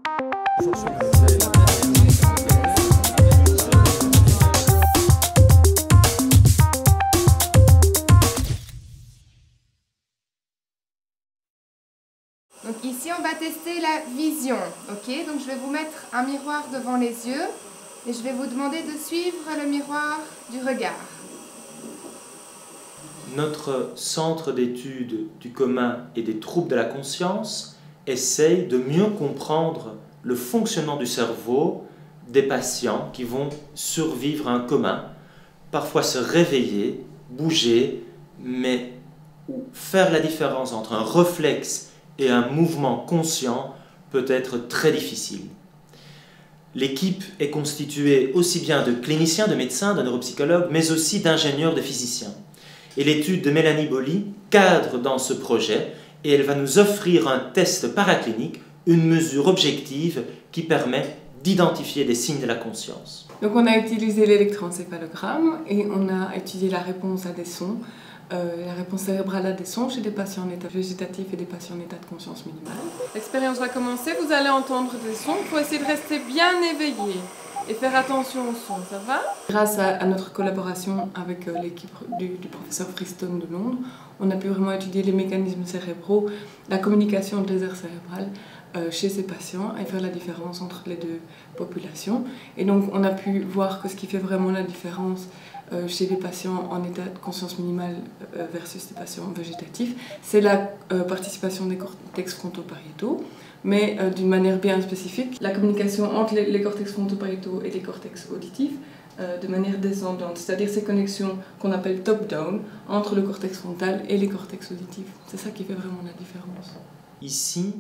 Donc ici on va tester la vision, ok? Donc je vais vous mettre un miroir devant les yeux et je vais vous demander de suivre le miroir du regard. Notre centre d'études du commun et des troubles de la conscience essaye de mieux comprendre le fonctionnement du cerveau des patients qui vont survivre à un commun, parfois se réveiller, bouger, mais faire la différence entre un réflexe et un mouvement conscient peut être très difficile. L'équipe est constituée aussi bien de cliniciens, de médecins, de neuropsychologues, mais aussi d'ingénieurs, de physiciens. Et l'étude de Mélanie Boly cadre dans ce projet et elle va nous offrir un test paraclinique, une mesure objective qui permet d'identifier des signes de la conscience. Donc on a utilisé l'électroencéphalogramme et on a étudié la réponse à des sons, la réponse cérébrale à des sons chez des patients en état végétatif et des patients en état de conscience minimale. L'expérience va commencer, vous allez entendre des sons, il faut essayer de rester bien éveillé et faire attention aux sons, ça va? Grâce à notre collaboration avec l'équipe du professeur Freestone de Londres, on a pu vraiment étudier les mécanismes cérébraux, la communication des aires cérébrales chez ces patients et faire la différence entre les deux populations. Et donc on a pu voir que ce qui fait vraiment la différence chez les patients en état de conscience minimale versus les patients végétatifs, c'est la participation des cortex frontopariétaux, mais d'une manière bien spécifique, la communication entre les cortex frontopariétaux et les cortex auditifs de manière descendante, c'est-à-dire ces connexions qu'on appelle top-down entre le cortex frontal et les cortex auditifs. C'est ça qui fait vraiment la différence. Ici,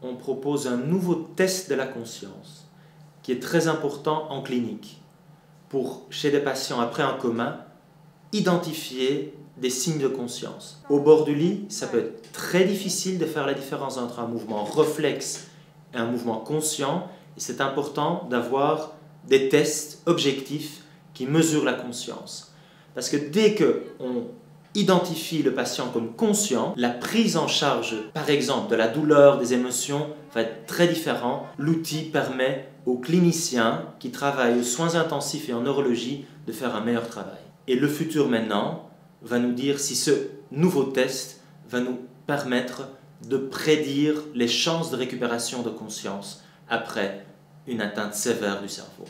on propose un nouveau test de la conscience qui est très important en clinique pour, chez des patients après un coma, identifier des signes de conscience. Au bord du lit, ça peut être très difficile de faire la différence entre un mouvement réflexe et un mouvement conscient et c'est important d'avoir des tests objectifs qui mesurent la conscience. Parce que dès qu'on identifie le patient comme conscient, la prise en charge, par exemple, de la douleur, des émotions, va être très différente. L'outil permet aux cliniciens qui travaillent aux soins intensifs et en neurologie de faire un meilleur travail. Et le futur maintenant va nous dire si ce nouveau test va nous permettre de prédire les chances de récupération de conscience après une atteinte sévère du cerveau.